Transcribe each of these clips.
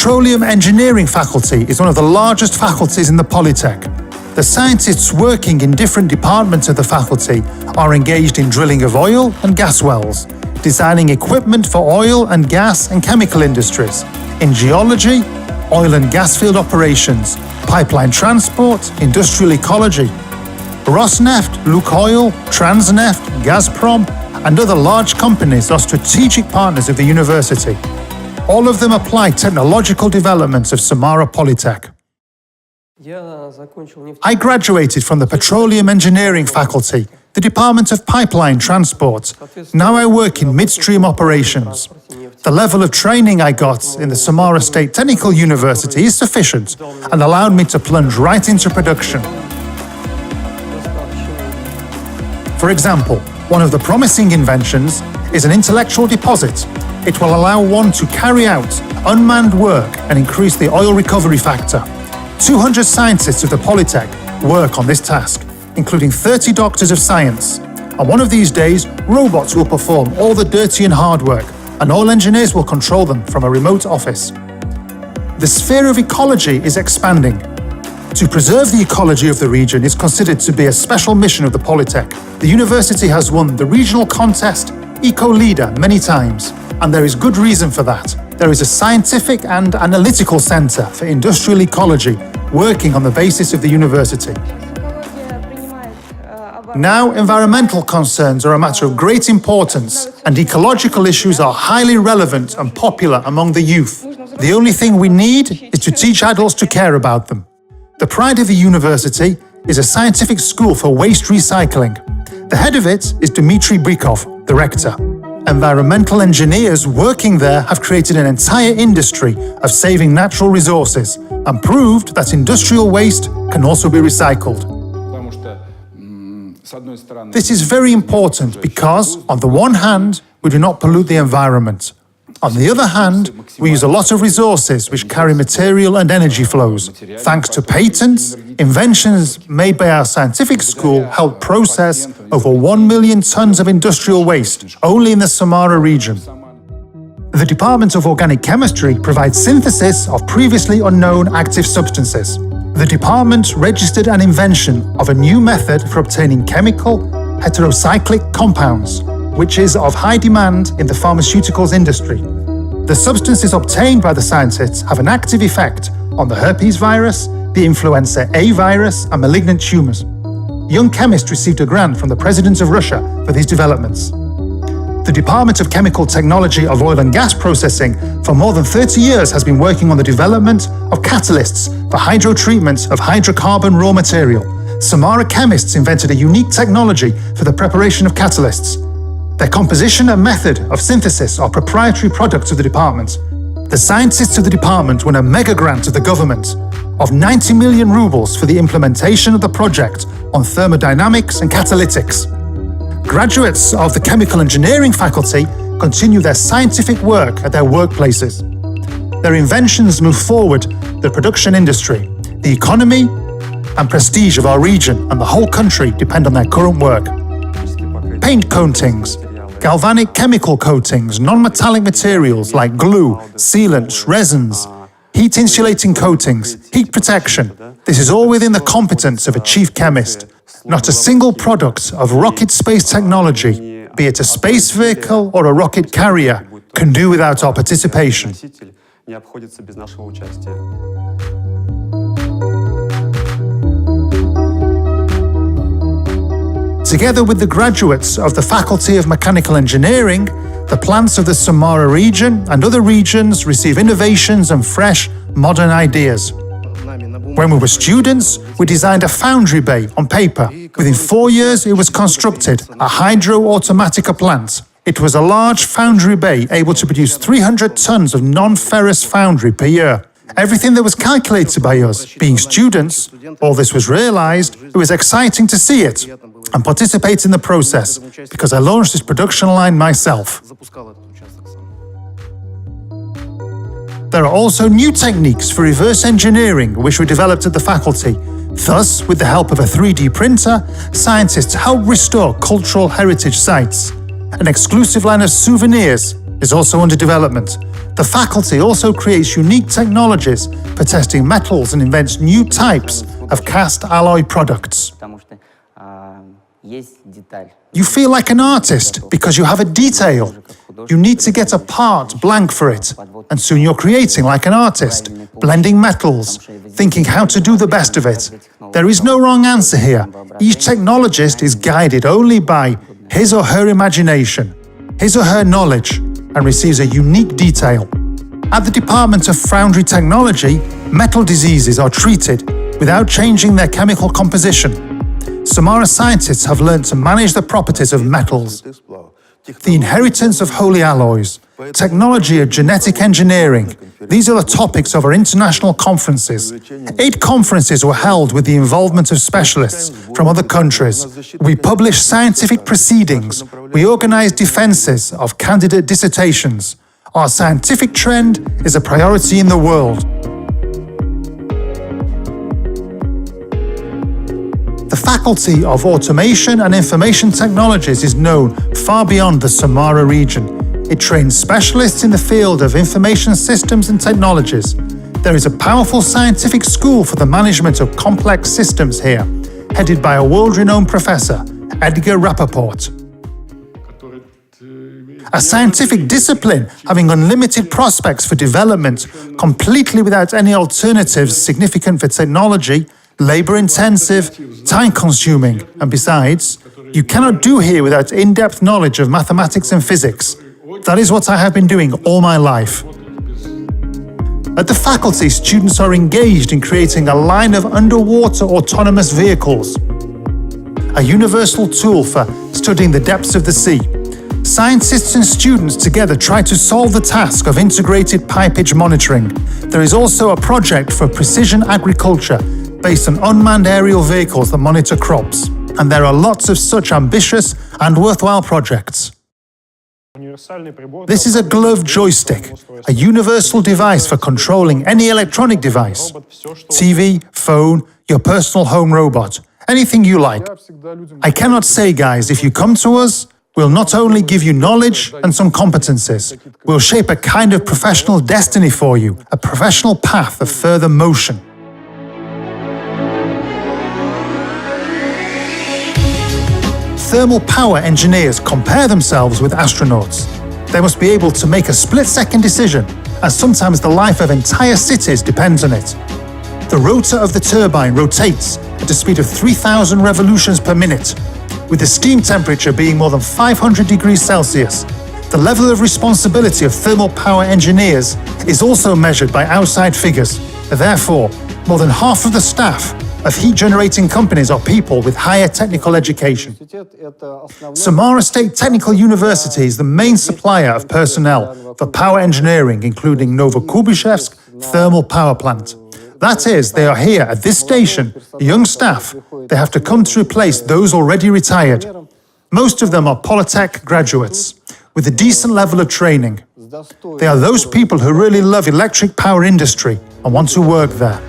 Petroleum Engineering faculty is one of the largest faculties in the Polytech. The scientists working in different departments of the faculty are engaged in drilling of oil and gas wells, designing equipment for oil and gas and chemical industries, in geology, oil and gas field operations, pipeline transport, industrial ecology. Rosneft, Lukoil, Transneft, Gazprom, and other large companies are strategic partners of the university. All of them apply technological developments of Samara Polytech. I graduated from the Petroleum Engineering faculty, the Department of Pipeline Transport. Now I work in midstream operations. The level of training I got in the Samara State Technical University is sufficient and allowed me to plunge right into production. For example, one of the promising inventions is an intellectual deposit. It will allow one to carry out unmanned work and increase the oil recovery factor. 200 scientists of the Polytech work on this task, including 30 doctors of science. On one of these days, robots will perform all the dirty and hard work, and oil engineers will control them from a remote office. The sphere of ecology is expanding. To preserve the ecology of the region is considered to be a special mission of the Polytech. The university has won the regional contest Eco Leader many times, and there is good reason for that. There is a scientific and analytical centre for industrial ecology working on the basis of the university. Now, environmental concerns are a matter of great importance, and ecological issues are highly relevant and popular among the youth. The only thing we need is to teach adults to care about them. The pride of the university is a scientific school for waste recycling. The head of it is Dmitry Brikov, the rector. Environmental engineers working there have created an entire industry of saving natural resources and proved that industrial waste can also be recycled. This is very important because, on the one hand, we do not pollute the environment. On the other hand, we use a lot of resources which carry material and energy flows. Thanks to patents, inventions made by our scientific school help process over 1 million tons of industrial waste only in the Samara region. The Department of Organic Chemistry provides synthesis of previously unknown active substances. The department registered an invention of a new method for obtaining chemical heterocyclic compounds, which is of high demand in the pharmaceuticals industry. The substances obtained by the scientists have an active effect on the herpes virus, the influenza A virus, and malignant tumors. Young chemists received a grant from the President of Russia for these developments. The Department of Chemical Technology of Oil and Gas Processing for more than 30 years has been working on the development of catalysts for hydrotreatment of hydrocarbon raw material. Samara chemists invented a unique technology for the preparation of catalysts. Their composition and method of synthesis are proprietary products of the department. The scientists of the department won a mega grant of the government of 90 million rubles for the implementation of the project on thermodynamics and catalytics. Graduates of the Chemical Engineering faculty continue their scientific work at their workplaces. Their inventions move forward the production industry, the economy, and prestige of our region and the whole country depend on their current work. Paint coatings, galvanic chemical coatings, non-metallic materials like glue, sealants, resins, heat-insulating coatings, heat protection. This is all within the competence of a chief chemist. Not a single product of rocket space technology, be it a space vehicle or a rocket carrier, can do without our participation. Together with the graduates of the Faculty of Mechanical Engineering, the plants of the Samara region and other regions receive innovations and fresh, modern ideas. When we were students, we designed a foundry bay on paper. Within 4 years, it was constructed, a hydro-automatica plant. It was a large foundry bay able to produce 300 tons of non-ferrous foundry per year. Everything that was calculated by us, being students, all this was realized. It was exciting to see it and participate in the process, because I launched this production line myself. There are also new techniques for reverse engineering which were developed at the faculty. Thus, with the help of a 3D printer, scientists help restore cultural heritage sites. An exclusive line of souvenirs is also under development. The faculty also creates unique technologies for testing metals and invents new types of cast alloy products. You feel like an artist because you have a detail. You need to get a part blank for it, and soon you're creating like an artist, blending metals, thinking how to do the best of it. There is no wrong answer here. Each technologist is guided only by his or her imagination, his or her knowledge, and receives a unique detail. At the Department of Foundry Technology, metal diseases are treated without changing their chemical composition. Samara scientists have learned to manage the properties of metals, the inheritance of holy alloys, technology of genetic engineering. These are the topics of our international conferences. 8 conferences were held with the involvement of specialists from other countries. We publish scientific proceedings. We organize defenses of candidate dissertations. Our scientific trend is a priority in the world. The Faculty of Automation and Information Technologies is known far beyond the Samara region. It trains specialists in the field of information systems and technologies. There is a powerful scientific school for the management of complex systems here, headed by a world-renowned professor, Edgar Rappaport. A scientific discipline having unlimited prospects for development, completely without any alternatives significant for technology, labor-intensive, time-consuming, and besides, you cannot do here without in-depth knowledge of mathematics and physics. That is what I have been doing all my life. At the faculty, students are engaged in creating a line of underwater autonomous vehicles, a universal tool for studying the depths of the sea. Scientists and students together try to solve the task of integrated pipage monitoring. There is also a project for precision agriculture based on unmanned aerial vehicles that monitor crops. And there are lots of such ambitious and worthwhile projects. This is a glove joystick, a universal device for controlling any electronic device. TV, phone, your personal home robot, anything you like. I cannot say, guys, if you come to us, we'll not only give you knowledge and some competencies, we'll shape a kind of professional destiny for you, a professional path of further motion. Thermal power engineers compare themselves with astronauts. They must be able to make a split-second decision, and sometimes the life of entire cities depends on it. The rotor of the turbine rotates at a speed of 3,000 revolutions per minute, with the steam temperature being more than 500 degrees Celsius. The level of responsibility of thermal power engineers is also measured by outside figures. Therefore, more than half of the staff of heat-generating companies are people with higher technical education. Samara State Technical University is the main supplier of personnel for power engineering, including Novokubishevsk thermal power plant. That is, they are here at this station, young staff. They have to come to replace those already retired. Most of them are Polytech graduates, with a decent level of training. They are those people who really love electric power industry and want to work there.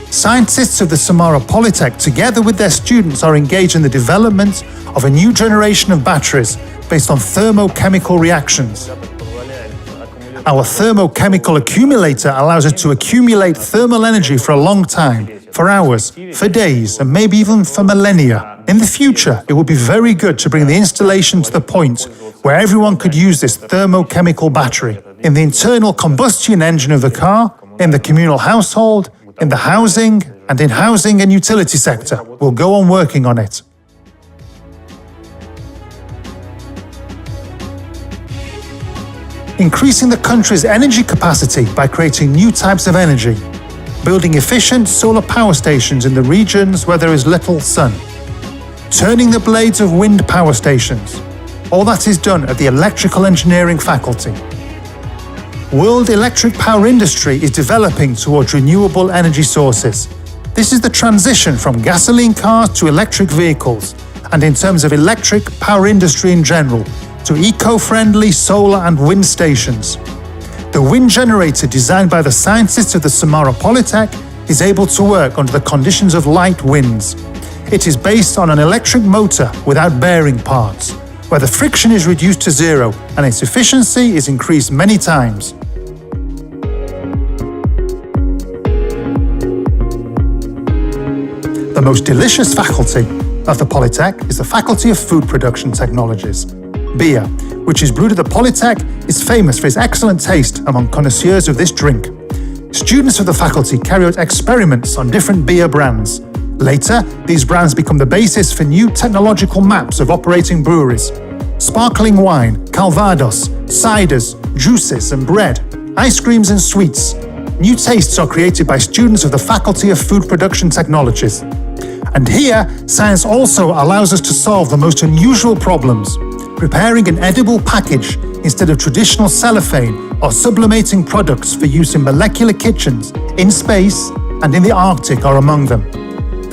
Scientists of the Samara Polytech, together with their students, are engaged in the development of a new generation of batteries based on thermochemical reactions. Our thermochemical accumulator allows us to accumulate thermal energy for a long time, for hours, for days, and maybe even for millennia. In the future, it would be very good to bring the installation to the point where everyone could use this thermochemical battery. In the internal combustion engine of the car, in the communal household, in the housing and utility sector. We'll go on working on it. Increasing the country's energy capacity by creating new types of energy. Building efficient solar power stations in the regions where there is little sun. Turning the blades of wind power stations. All that is done at the Electrical Engineering Faculty. World electric power industry is developing towards renewable energy sources. This is the transition from gasoline cars to electric vehicles, and in terms of electric power industry in general, to eco-friendly solar and wind stations. The wind generator designed by the scientists of the Samara Polytech is able to work under the conditions of light winds. It is based on an electric motor without bearing parts. where the friction is reduced to zero and its efficiency is increased many times. The most delicious faculty of the Polytech is the Faculty of Food Production Technologies. Beer, which is brewed at the Polytech, is famous for its excellent taste among connoisseurs of this drink. Students of the faculty carry out experiments on different beer brands. Later, these brands become the basis for new technological maps of operating breweries. Sparkling wine, calvados, ciders, juices and bread, ice creams and sweets. New tastes are created by students of the Faculty of Food Production Technologies. And here, science also allows us to solve the most unusual problems, preparing an edible package instead of traditional cellophane or sublimating products for use in molecular kitchens, in space, and in the Arctic are among them.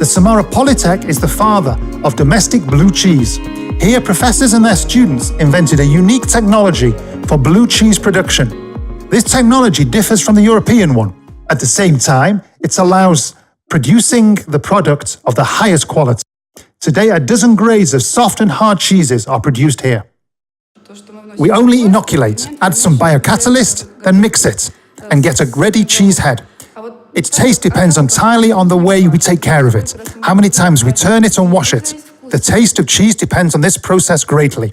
The Samara Polytech is the father of domestic blue cheese. Here, professors and their students invented a unique technology for blue cheese production. This technology differs from the European one. At the same time, it allows producing the product of the highest quality. Today, a dozen grades of soft and hard cheeses are produced here. We only inoculate, add some biocatalyst, then mix it, and get a ready cheese head. Its taste depends entirely on the way we take care of it, how many times we turn it and wash it. The taste of cheese depends on this process greatly.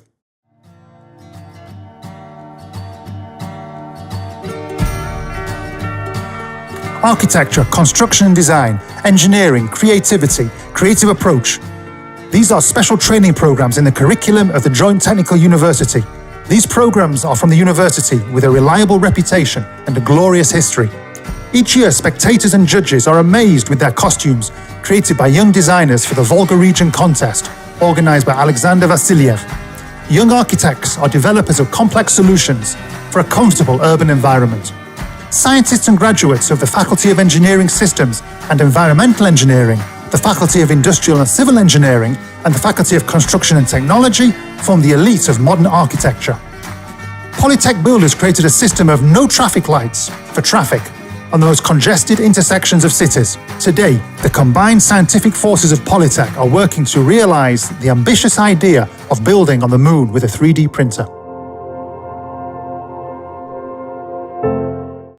Architecture, construction and design, engineering, creativity, creative approach. These are special training programs in the curriculum of the Joint Technical University. These programs are from the university with a reliable reputation and a glorious history. Each year, spectators and judges are amazed with their costumes, created by young designers for the Volga Region Contest, organized by Alexander Vasilyev. Young architects are developers of complex solutions for a comfortable urban environment. Scientists and graduates of the Faculty of Engineering Systems and Environmental Engineering, the Faculty of Industrial and Civil Engineering, and the Faculty of Construction and Technology form the elite of modern architecture. Polytech builders created a system of no traffic lights for traffic on the most congested intersections of cities. Today, the combined scientific forces of Polytech are working to realize the ambitious idea of building on the moon with a 3D printer.